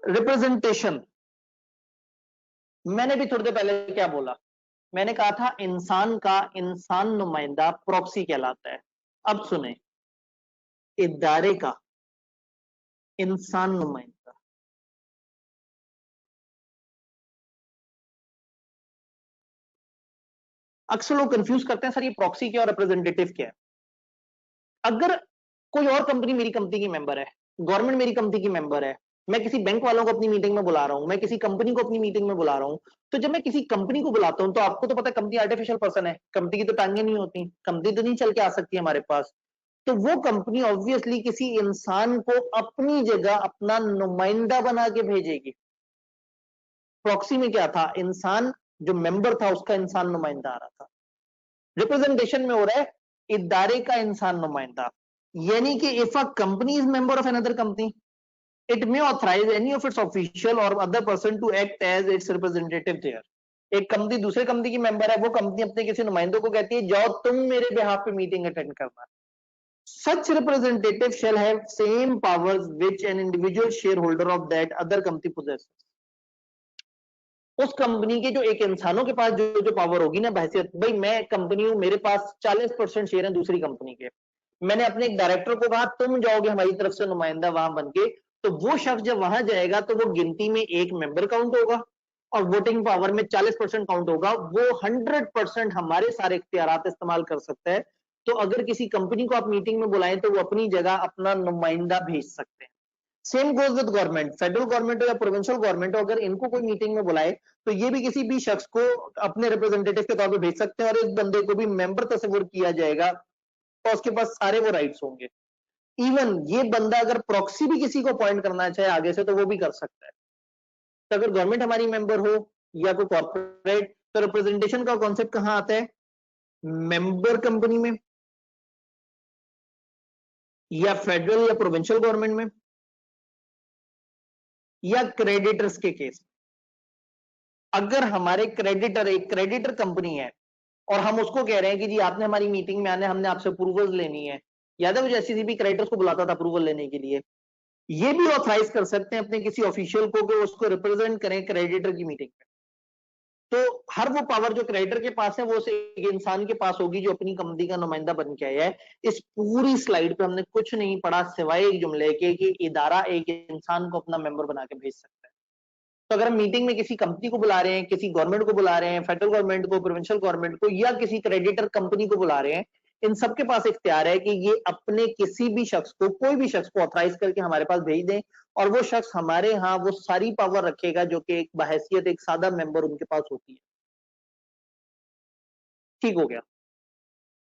Representation, मैंने भी थोड़ी देर पहले क्या बोला, मैंने कहा था इंसान का इंसान नुमाइंदा प्रॉक्सी कहलाता है। अब सुने, इदारे का इंसान नुमाइंदा, अक्सर लोग कंफ्यूज करते हैं सर ये प्रॉक्सी क्या और रिप्रेजेंटेटिव क्या है। अगर कोई और कंपनी मेरी कंपनी की मेंबर है, गवर्नमेंट मेरी कंपनी की मेंबर है, मैं किसी बैंक वालों को अपनी मीटिंग में बुला रहा हूं, मैं किसी कंपनी को अपनी मीटिंग में बुला रहा हूं, तो जब मैं किसी कंपनी को बुलाता हूं तो आपको तो पता है कंपनी आर्टिफिशियल पर्सन है, कंपनी की तो टांगे नहीं होती, कंपनी तो नहीं चल के आ सकती हमारे पास। तो वो कंपनी ऑब्वियसली किसी इंसान को अपनी जगह अपना नुमाइंदा बना के भेजेगी। प्रॉक्सी में क्या था, इंसान जो मेंबर था उसका इंसान नुमाइंदा आ रहा था। रिप्रेजेंटेशन में हो रहा है इदारे का इंसान नुमाइंदा, यानी कि if a company is member of another company, it may authorize any of its official or other person to act as its representative there। एक कंपनी दूसरे कंपनी की मेंबर है, वो कंपनी अपने किसी नुमाइंदों को कहती है जाओ तुम मेरे बिहाफ पे मीटिंग अटेंड करना। Such representative shall have same powers which an individual shareholder of that other company possesses। उस कंपनी के जो एक इंसानों के पास जो जो पावर होगी ना, बहसियत भाई मैं कंपनी हूं, मेरे पास 40% शेयर है दूसरी कंपनी के, मैंने अपने एक डायरेक्टर को कहा तुम जाओगे हमारी तरफ से नुमाइंदा वहां बन के, तो वो शख्स जब वहां जाएगा तो वो गिनती में एक मेंबर काउंट होगा और वोटिंग पावर में 40% काउंट होगा, वो 100% हमारे सारे इख्तियारात इस्तेमाल कर सकता है। तो अगर किसी कंपनी को आप मीटिंग में बुलाएं तो वो अपनी जगह अपना नुमाइंदा भेज सकते हैं। Same goes with government, federal government हो या प्रोविंशियल गवर्नमेंट हो, अगर इनको कोई मीटिंग में बुलाए तो ये भी किसी भी शख्स को अपने रिप्रेजेंटेटिव के तौर पे भेज सकते हैं और इस बंदे को भी मेंबर तस्वीर किया जाएगा तो उसके पास सारे वो राइट्स होंगे। इवन ये बंदा अगर प्रॉक्सी भी किसी को अपॉइंट करना चाहे आगे से तो वो भी कर सकता है। तो अगर गवर्नमेंट हमारी मेंबर हो या कोई कॉर्पोरेट, तो रिप्रेजेंटेशन का कॉन्सेप्ट कहां आता है, मेंबर कंपनी में या फेडरल या प्रोविंशियल गवर्नमेंट में या क्रेडिटर्स के केस। अगर हमारे क्रेडिटर एक क्रेडिटर कंपनी है और हम उसको कह रहे हैं कि जी आपने हमारी मीटिंग में आने, हमने आपसे अप्रूवल लेनी है, याद है मुझे एससीसीबी क्रेडिटर्स को बुलाता था अप्रूवल लेने के लिए, ये भी ऑथराइज कर सकते हैं अपने किसी ऑफिशियल को कि उसको रिप्रेजेंट करें क्रेडिटर की मीटिंग में। तो हर वो पावर जो क्रेडिटर के पास है वो एक इंसान के पास होगी जो अपनी कंपनी का नुमाइंदा बन के आया है। इस पूरी स्लाइड पे हमने कुछ नहीं पढ़ा सिवाय एक जुमले के कि इदारा एक इंसान को अपना मेंबर बना के भेज सकता है। तो अगर हम मीटिंग में किसी कंपनी को बुला रहे हैं, किसी गवर्नमेंट को बुला रहे हैं, फेडरल गवर्नमेंट को, प्रोविंशियल गवर्नमेंट को या किसी क्रेडिटर कंपनी को बुला रहे हैं, इन सबके पास इख्तियार है कि ये अपने किसी भी शख्स को, कोई भी शख्स को ऑथराइज करके हमारे पास भेज दें और वो शख्स हमारे यहाँ वो सारी पावर रखेगा जो कि एक बहैसियत एक सादा मेंबर उनके पास होती है। ठीक हो गया।